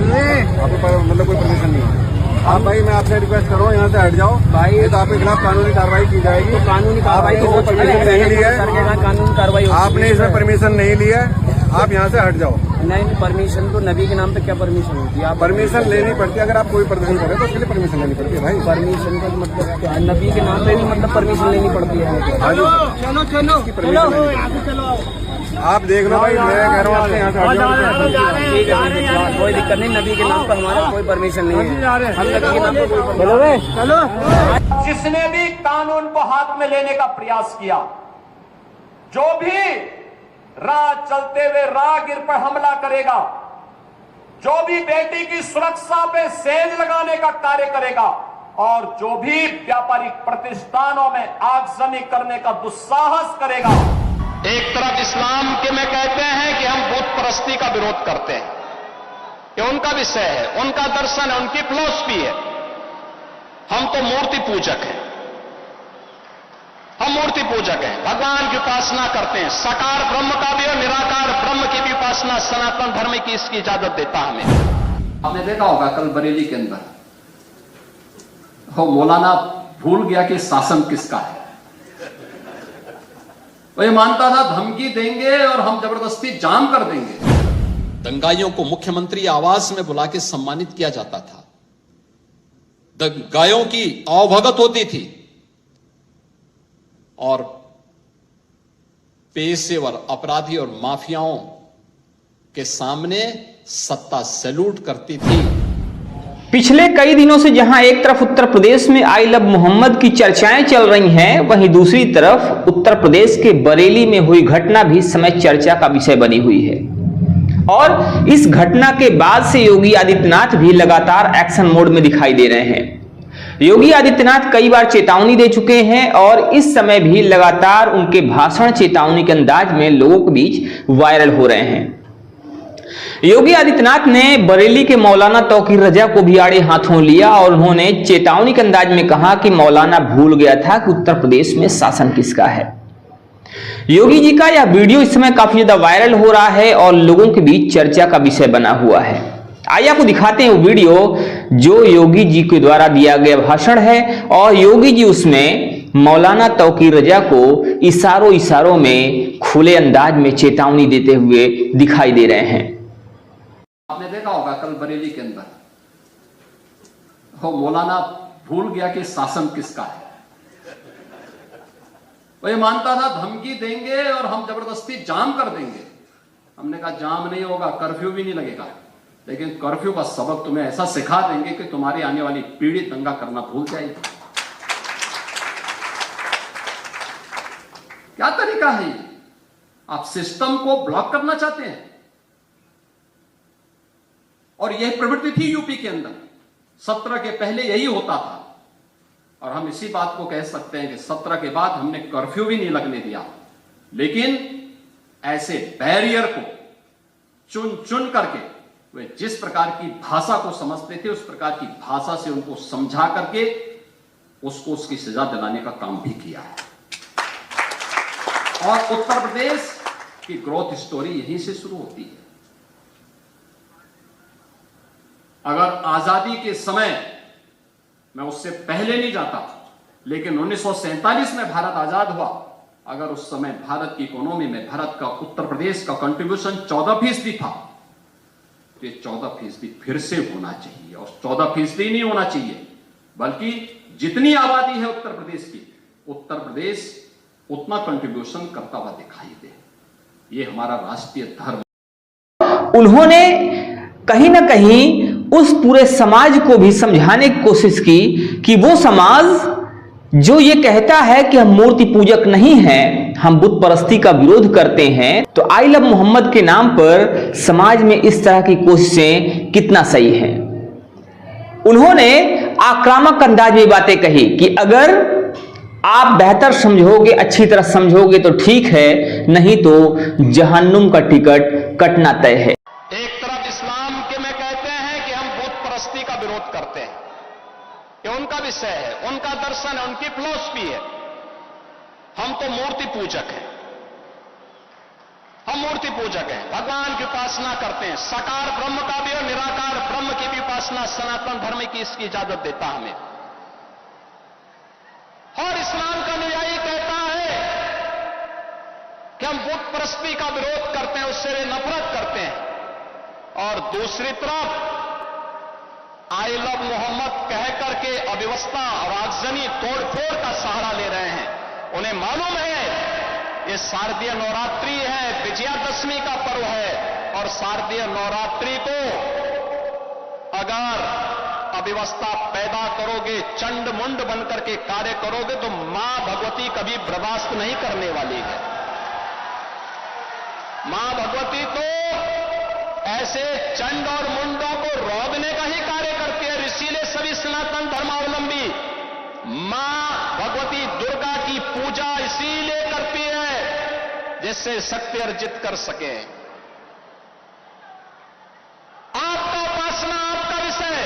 आपको मतलब कोई परमिशन नहीं है। आप भाई मैं आपसे रिक्वेस्ट कर रहा हूँ यहाँ से हट जाओ भाई, तो आपके खिलाफ कानूनी कार्रवाई की जाएगी। तो कानूनी कार्रवाई तो परमिशन नहीं ली है, कानूनी कार्रवाई आपने इसमें परमिशन नहीं ली है, आप यहाँ से हट जाओ। नहीं, परमिशन तो नबी के नाम पे क्या परमिशन होती है? आप परमिशन लेनी पड़ती है, अगर आप कोई प्रदर्शन करें तो उसके लिए परमिशन लेनी पड़ती है भाई। परमिशन का मतलब क्या? नबी के नाम पे भी मतलब परमिशन लेनी पड़ती है। चलो चलो आप देख लो भाई, मैं कह रहा हूँ आपसे यहाँ से हट जाओ। ठीक है, कोई दिक्कत नहीं, नबी के नाम पर हमारा कोई परमिशन नहीं है, हम नबी के नाम पर कोई चलो। जिसने भी कानून को हाथ में लेने का प्रयास किया, जो भी राह चलते हुए राहगीर पर हमला करेगा, जो भी बेटी की सुरक्षा पे सेंध लगाने का कार्य करेगा, और जो भी व्यापारिक प्रतिष्ठानों में आगजनी करने का दुस्साहस करेगा। एक तरफ इस्लाम के में कहते हैं कि हम बुत परस्ती का विरोध करते हैं, ये उनका विषय है, उनका दर्शन है, उनकी फिलॉसफी है। हम तो मूर्ति पूजक हैं, हम मूर्ति पूजक हैं, भगवान की उपासना करते हैं, साकार ब्रह्म का भी और निराकार ब्रह्म की भी उपासना सनातन धर्म की इसकी इजाजत देता हमें। आपने देखा होगा कल बरेली के अंदर वो मौलाना भूल गया कि शासन किसका है। वो ये मानता था धमकी देंगे और हम जबरदस्ती जाम कर देंगे। दंगाइयों को मुख्यमंत्री आवास में बुला के सम्मानित किया जाता था, दंगाइयों की अवभगत होती थी और पेशेवर अपराधी और माफियाओं के सामने सत्ता सैल्यूट करती थी। पिछले कई दिनों से जहां एक तरफ उत्तर प्रदेश में आई लव मोहम्मद की चर्चाएं चल रही हैं, वहीं दूसरी तरफ उत्तर प्रदेश के बरेली में हुई घटना भी इस समय चर्चा का विषय बनी हुई है। और इस घटना के बाद से योगी आदित्यनाथ भी लगातार एक्शन मोड में दिखाई दे रहे हैं। योगी आदित्यनाथ कई बार चेतावनी दे चुके हैं और इस समय भी लगातार उनके भाषण चेतावनी के अंदाज में लोगों के बीच वायरल हो रहे हैं। योगी आदित्यनाथ ने बरेली के मौलाना तौकीर रजा को भी आड़े हाथों लिया और उन्होंने चेतावनी के अंदाज में कहा कि मौलाना भूल गया था कि उत्तर प्रदेश में शासन किसका है। योगी जी का यह वीडियो इस समय काफी ज्यादा वायरल हो रहा है और लोगों के बीच चर्चा का विषय बना हुआ है। आइए आपको दिखाते हैं वो वीडियो जो योगी जी के द्वारा दिया गया भाषण है और योगी जी उसमें मौलाना तौकीर रजा को इशारों में खुले अंदाज में चेतावनी देते हुए दिखाई दे रहे हैं। आपने देखा होगा कल बरेली के अंदर वो मौलाना भूल गया कि शासन किसका है। वो ये मानता था धमकी देंगे और हम जबरदस्ती जाम कर देंगे। हमने कहा जाम नहीं होगा, कर्फ्यू भी नहीं लगेगा, लेकिन कर्फ्यू का सबक तुम्हें ऐसा सिखा देंगे कि तुम्हारी आने वाली पीढ़ी दंगा करना भूल जाएगी। क्या तरीका है ये? आप सिस्टम को ब्लॉक करना चाहते हैं और यह प्रवृत्ति थी यूपी के अंदर। 17 के पहले यही होता था और हम इसी बात को कह सकते हैं कि 17 के बाद हमने कर्फ्यू भी नहीं लगने दिया, लेकिन ऐसे बैरियर को चुन चुन करके वे जिस प्रकार की भाषा को समझते थे उस प्रकार की भाषा से उनको समझा करके उसको उसकी सजा दिलाने का काम भी किया है। और उत्तर प्रदेश की ग्रोथ स्टोरी यहीं से शुरू होती है। अगर आजादी के समय, मैं उससे पहले नहीं जाता, लेकिन 1947 में भारत आजाद हुआ, अगर उस समय भारत की इकोनॉमी में भारत का उत्तर प्रदेश का कंट्रीब्यूशन 14% था, तो ये 14% फिर से होना चाहिए। और 14% नहीं होना चाहिए, बल्कि जितनी आबादी है उत्तर प्रदेश की, उत्तर प्रदेश उतना कंट्रीब्यूशन करता हुआ दिखाई दे। ये हमारा राष्ट्रीय धर्म। उन्होंने कहीं ना कहीं उस पूरे समाज को भी समझाने की कोशिश की कि वो समाज जो ये कहता है कि हम मूर्ति पूजक नहीं हैं, हम बुत परस्ती का विरोध करते हैं, तो आई लव मोहम्मद के नाम पर समाज में इस तरह की कोशिशें कितना सही हैं। उन्होंने आक्रामक अंदाज में बातें कही कि अगर आप बेहतर समझोगे, अच्छी तरह समझोगे तो ठीक है, नहीं तो जहन्नुम का टिकट कटना तय है। एक तरफ इस्लाम के में कहते हैं कि हम बुत परस्ती का विरोध करते हैं, ये उनका विषय है, उनका दर्शन है, उनकी फिलॉसफी है। हम तो मूर्ति पूजक हैं, हम मूर्ति पूजक हैं, भगवान की उपासना करते हैं, साकार ब्रह्म का भी और निराकार ब्रह्म उपासना सनातन धर्म की इसकी इजाजत देता हमें। और इस्लाम का अनुयायी कहता है कि हम बुत परस्ती का विरोध करते हैं, उससे नफरत करते हैं। और दूसरी तरफ आई लव मोहम्मद कह करके अव्यवस्था और आगजनी तोड़फोड़ का सहारा ले रहे हैं। उन्हें मालूम है ये शारदीय नवरात्रि है, विजयादशमी का पर्व है, और शारदीय नवरात्रि को अगर अव्यवस्था पैदा करोगे, चंड मुंड बनकर के कार्य करोगे, तो मां भगवती कभी बर्दाश्त नहीं करने वाली है। मां भगवती तो ऐसे चंड और मुंडों को रोकने का ही कार्य करती है। इसीलिए सभी सनातन धर्मावलंबी मां भगवती दुर्गा की पूजा इसीलिए करती है जिससे शक्ति अर्जित कर सके। आपका उपासना आपका विषय,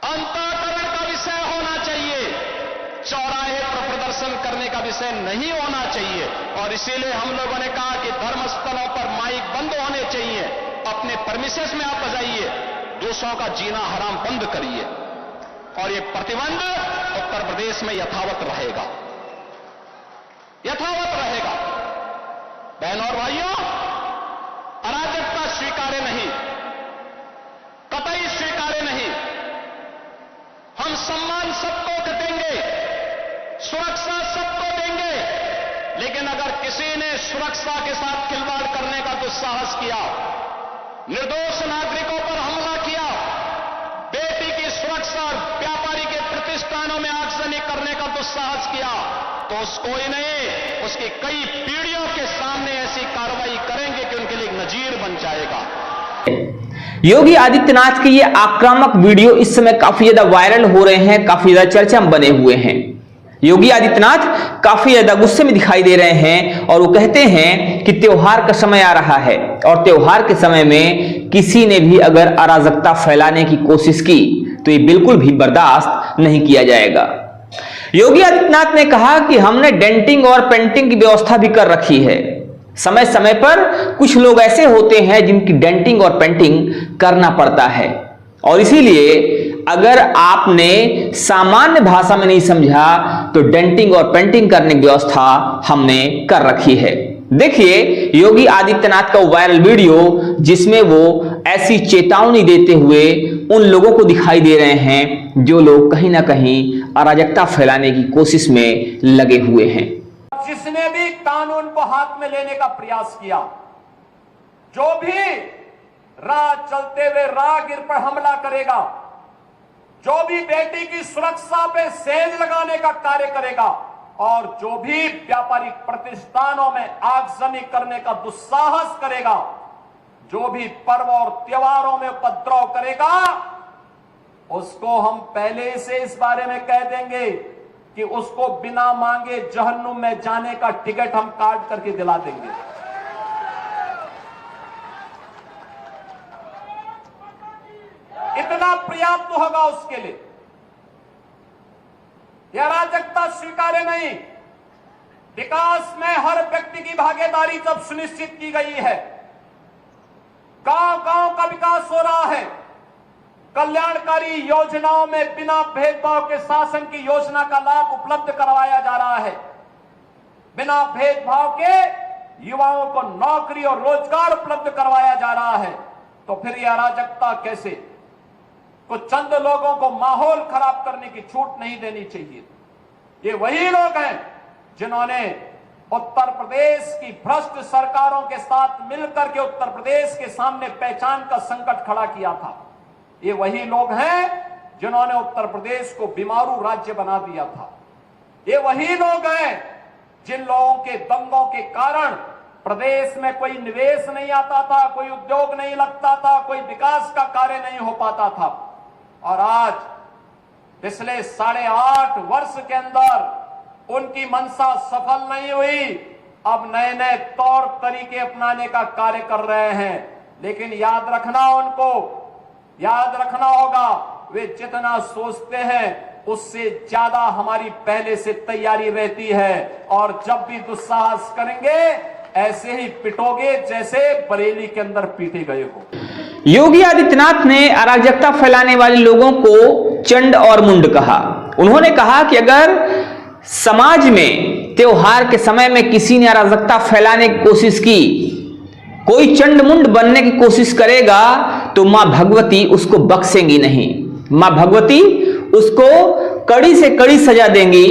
अंतःकरण का विषय होना चाहिए, चौराहे पर प्रदर्शन करने का विषय नहीं होना चाहिए। और इसीलिए हम लोगों ने कहा कि धर्म स्थलों पर माइक बंद होने चाहिए, अपने परमिशंस में आप बजाइए, दूसरों का जीना हराम बंद करिए। और ये प्रतिबंध उत्तर प्रदेश में यथावत रहेगा, यथावत रहेगा। बहनों और भाइयों, अराजकता स्वीकार्य नहीं, कतई स्वीकार्य नहीं। हम सम्मान सबको देंगे, सुरक्षा सबको देंगे, लेकिन अगर किसी ने सुरक्षा के साथ खिलवाड़ करने का दुस्साहस किया, निर्दोष नागरिकों पर हमला किया, बेटी की सुरक्षा और व्यापारी के प्रतिष्ठानों में आगजनी करने का दुस्साहस किया, तो उसको ही नहीं, उसकी कई पीढ़ियों के सामने ऐसी कार्रवाई करेंगे कि उनके लिए एक नजीर बन जाएगा। योगी आदित्यनाथ के ये आक्रामक वीडियो इस समय काफी ज्यादा वायरल हो रहे हैं, काफी ज्यादा चर्चा में बने हुए हैं। योगी आदित्यनाथ काफी ज्यादा गुस्से में दिखाई दे रहे हैं और वो कहते हैं कि त्योहार का समय आ रहा है और त्योहार के समय में किसी ने भी अगर अराजकता फैलाने की कोशिश की तो ये बिल्कुल भी बर्दाश्त नहीं किया जाएगा। योगी आदित्यनाथ ने कहा कि हमने डेंटिंग और पेंटिंग की व्यवस्था भी कर रखी है। समय समय पर कुछ लोग ऐसे होते हैं जिनकी डेंटिंग और पेंटिंग करना पड़ता है, और इसीलिए अगर आपने सामान्य भाषा में नहीं समझा तो डेंटिंग और पेंटिंग करने की व्यवस्था हमने कर रखी है। देखिए योगी आदित्यनाथ का वायरल वीडियो जिसमें वो ऐसी चेतावनी देते हुए उन लोगों को दिखाई दे रहे हैं जो लोग कहीं ना कहीं अराजकता फैलाने की कोशिश में लगे हुए हैं। जिसने भी कानून को हाथ में लेने का प्रयास किया, जो भी राह चलते हुए राहगीर पर हमला करेगा, जो भी बेटी की सुरक्षा पे सेंध लगाने का कार्य करेगा, और जो भी व्यापारिक प्रतिष्ठानों में आगजनी करने का दुस्साहस करेगा, जो भी पर्व और त्योहारों में उपद्रव करेगा, उसको हम पहले से इस बारे में कह देंगे कि उसको बिना मांगे जहन्नुम में जाने का टिकट हम काट करके दिला देंगे। इतना पर्याप्त होगा उसके लिए। यह अराजकता स्वीकार्य नहीं। विकास में हर व्यक्ति की भागीदारी जब सुनिश्चित की गई है, गांव गांव का विकास हो रहा है, कल्याणकारी योजनाओं में बिना भेदभाव के शासन की योजना का लाभ उपलब्ध करवाया जा रहा है, बिना भेदभाव के युवाओं को नौकरी और रोजगार उपलब्ध करवाया जा रहा है, तो फिर यह अराजकता कैसे? कुछ चंद लोगों को माहौल खराब करने की छूट नहीं देनी चाहिए। ये वही लोग हैं जिन्होंने उत्तर प्रदेश की भ्रष्ट सरकारों के साथ मिलकर के उत्तर प्रदेश के सामने पहचान का संकट खड़ा किया था। ये वही लोग हैं जिन्होंने उत्तर प्रदेश को बीमारू राज्य बना दिया था। ये वही लोग हैं जिन लोगों के दंगों के कारण प्रदेश में कोई निवेश नहीं आता था, कोई उद्योग नहीं लगता था, कोई विकास का कार्य नहीं हो पाता था। और आज पिछले 8.5 वर्ष के अंदर उनकी मंशा सफल नहीं हुई। अब नए नए तौर तरीके अपनाने का कार्य कर रहे हैं, लेकिन याद रखना, उनको याद रखना होगा, वे जितना सोचते हैं उससे ज्यादा हमारी पहले से तैयारी रहती है। और जब भी दुस्साहस करेंगे ऐसे ही पिटोगे जैसे बरेली के अंदर पीटे गए हो। योगी आदित्यनाथ ने अराजकता फैलाने वाले लोगों को चंड और मुंड कहा। उन्होंने कहा कि अगर समाज में त्योहार के समय में किसी ने अराजकता फैलाने की कोशिश की, कोई चंड मुंड बनने की कोशिश करेगा, तो मां भगवती उसको बख्शेंगी नहीं। मां भगवती उसको कड़ी से कड़ी सजा देंगी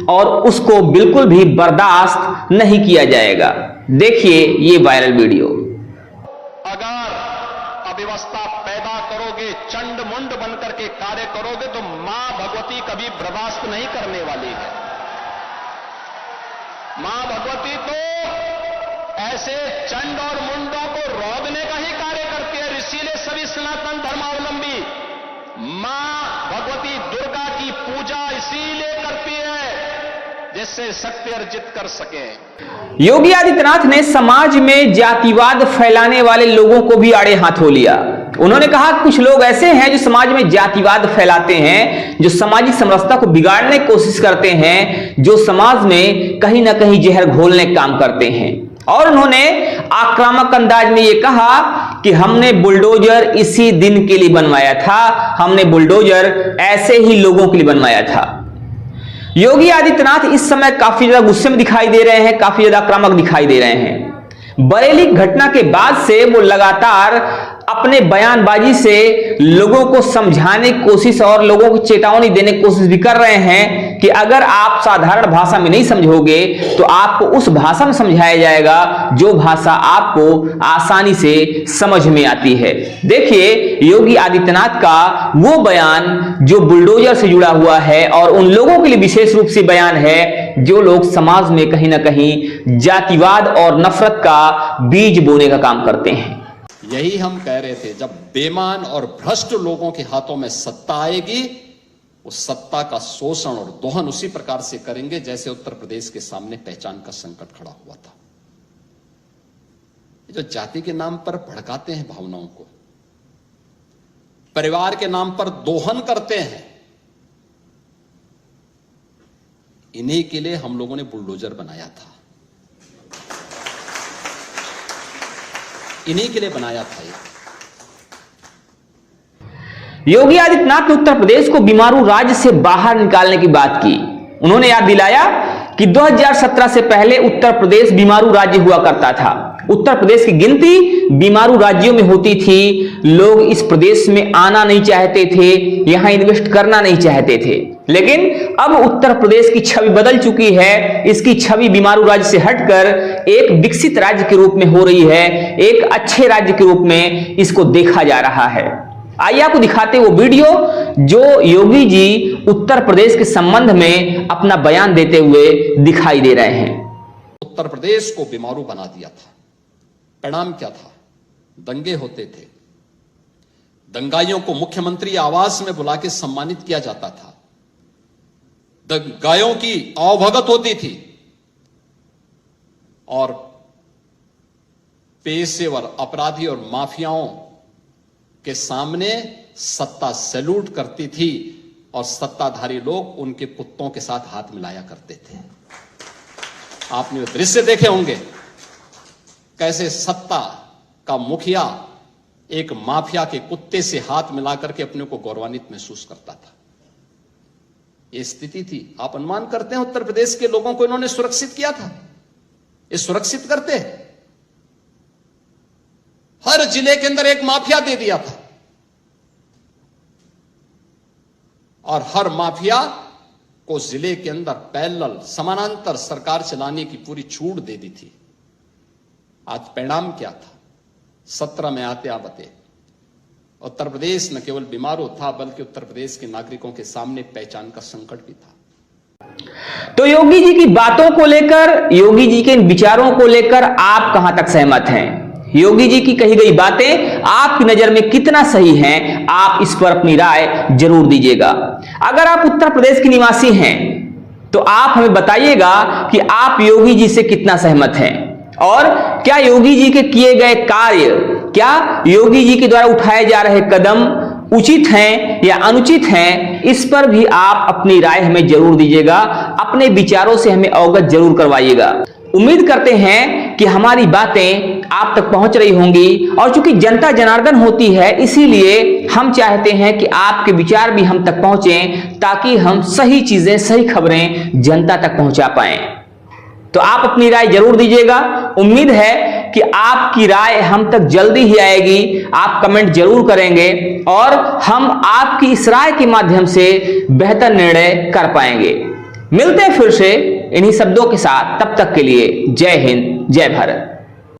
और उसको बिल्कुल भी बर्दाश्त नहीं किया जाएगा। देखिए ये वायरल वीडियो। अगर अव्यवस्था पैदा करोगे, चंड मुंड बनकर के कार्य करोगे, तो मां भगवती कभी बर्दाश्त नहीं करने वाली है। मां भगवती तो ऐसे चंड और मुंडों को रोकने का ही कार्य करती है। इसीलिए सभी सनातन धर्मावलंबी मां भगवती दुर्गा की पूजा इसीलिए करती है जिससे शक्ति अर्जित कर सके। योगी आदित्यनाथ ने समाज में जातिवाद फैलाने वाले लोगों को भी आड़े हाथों लिया। उन्होंने कहा कुछ लोग ऐसे हैं जो समाज में जातिवाद फैलाते हैं, जो सामाजिक समरसता को बिगाड़ने की कोशिश करते हैं, जो समाज में कहीं ना कहीं जहर घोलने का काम करते हैं। और उन्होंने आक्रामक अंदाज में यह कहा कि हमने बुलडोजर इसी दिन के लिए बनवाया था, हमने बुलडोजर ऐसे ही लोगों के लिए बनवाया था। योगी आदित्यनाथ इस समय काफी ज्यादा गुस्से में दिखाई दे रहे हैं, काफी ज्यादा आक्रामक दिखाई दे रहे हैं। बरेली घटना के बाद से वो लगातार अपने बयानबाजी से लोगों को समझाने की कोशिश और लोगों को चेतावनी देने की कोशिश भी कर रहे हैं कि अगर आप साधारण भाषा में नहीं समझोगे तो आपको उस भाषा में समझाया जाएगा जो भाषा आपको आसानी से समझ में आती है। देखिए योगी आदित्यनाथ का वो बयान जो बुलडोजर से जुड़ा हुआ है और उन लोगों के लिए विशेष रूप से बयान है जो लोग समाज में कहीं ना कहीं जातिवाद और नफरत का बीज बोने का काम करते हैं। यही हम कह रहे थे, जब बेईमान और भ्रष्ट लोगों के हाथों में सत्ता आएगी, उस सत्ता का शोषण और दोहन उसी प्रकार से करेंगे जैसे उत्तर प्रदेश के सामने पहचान का संकट खड़ा हुआ था। जो जाति के नाम पर भड़काते हैं भावनाओं को, परिवार के नाम पर दोहन करते हैं, इन्हीं के लिए हम लोगों ने बुलडोजर बनाया था, इन्हीं के लिए बनाया था। योगी आदित्यनाथ ने उत्तर प्रदेश को बीमारू राज्य से बाहर निकालने की बात की। उन्होंने याद दिलाया कि 2017 से पहले उत्तर प्रदेश बीमारू राज्य हुआ करता था। उत्तर प्रदेश की गिनती बीमारू राज्यों में होती थी। लोग इस प्रदेश में आना नहीं चाहते थे, यहां इन्वेस्ट करना नहीं चाहते थे। लेकिन अब उत्तर प्रदेश की छवि बदल चुकी है। इसकी छवि बीमारू राज्य से हटकर एक विकसित राज्य के रूप में हो रही है, एक अच्छे राज्य के रूप में इसको देखा जा रहा है। आइए आपको दिखाते वो वीडियो जो योगी जी उत्तर प्रदेश के संबंध में अपना बयान देते हुए दिखाई दे रहे हैं। उत्तर प्रदेश को बीमारू बना दिया था। परिणाम क्या था? दंगे होते थे, दंगाइयों को मुख्यमंत्री आवास में बुला के सम्मानित किया जाता था, दंगाइयों की आवभगत होती थी और पेशेवर अपराधी और माफियाओं के सामने सत्ता सैल्यूट करती थी और सत्ताधारी लोग उनके कुत्तों के साथ हाथ मिलाया करते थे। आपने वो दृश्य देखे होंगे, कैसे सत्ता का मुखिया एक माफिया के कुत्ते से हाथ मिलाकर के अपने को गौरवान्वित महसूस करता था। यह स्थिति थी। आप अनुमान करते हैं उत्तर प्रदेश के लोगों को इन्होंने सुरक्षित किया था? ये सुरक्षित करते हैं? हर जिले के अंदर एक माफिया दे दिया था और हर माफिया को जिले के अंदर पैरेलल समानांतर सरकार चलाने की पूरी छूट दे दी थी। आज परिणाम क्या था? 17 में आते आते उत्तर प्रदेश न केवल बीमारू था बल्कि उत्तर प्रदेश के नागरिकों के सामने पहचान का संकट भी था। तो योगी जी की बातों को लेकर, योगी जी के विचारों को लेकर आप कहां तक सहमत हैं? योगी जी की कही गई बातें आपकी नजर में कितना सही हैं? आप इस पर अपनी राय जरूर दीजिएगा। अगर आप उत्तर प्रदेश के निवासी हैं तो आप हमें बताइएगा कि आप योगी जी से कितना सहमत हैं और क्या योगी जी के किए गए कार्य, क्या योगी जी के द्वारा उठाए जा रहे कदम उचित हैं या अनुचित हैं? इस पर भी आप अपनी राय हमें जरूर दीजिएगा, अपने विचारों से हमें अवगत जरूर करवाइएगा। उम्मीद करते हैं कि हमारी बातें आप तक पहुंच रही होंगी, और चूंकि जनता जनार्दन होती है इसीलिए हम चाहते हैं कि आपके विचार भी हम तक पहुंचें, ताकि हम सही चीजें, सही खबरें जनता तक पहुंचा पाएं। तो आप अपनी राय जरूर दीजिएगा। उम्मीद है कि आपकी राय हम तक जल्दी ही आएगी। आप कमेंट जरूर करेंगे और हम आपकी इस राय के माध्यम से बेहतर निर्णय कर पाएंगे। मिलते हैं फिर से इन्हीं शब्दों के साथ, तब तक के लिए जय हिंद, जय भारत।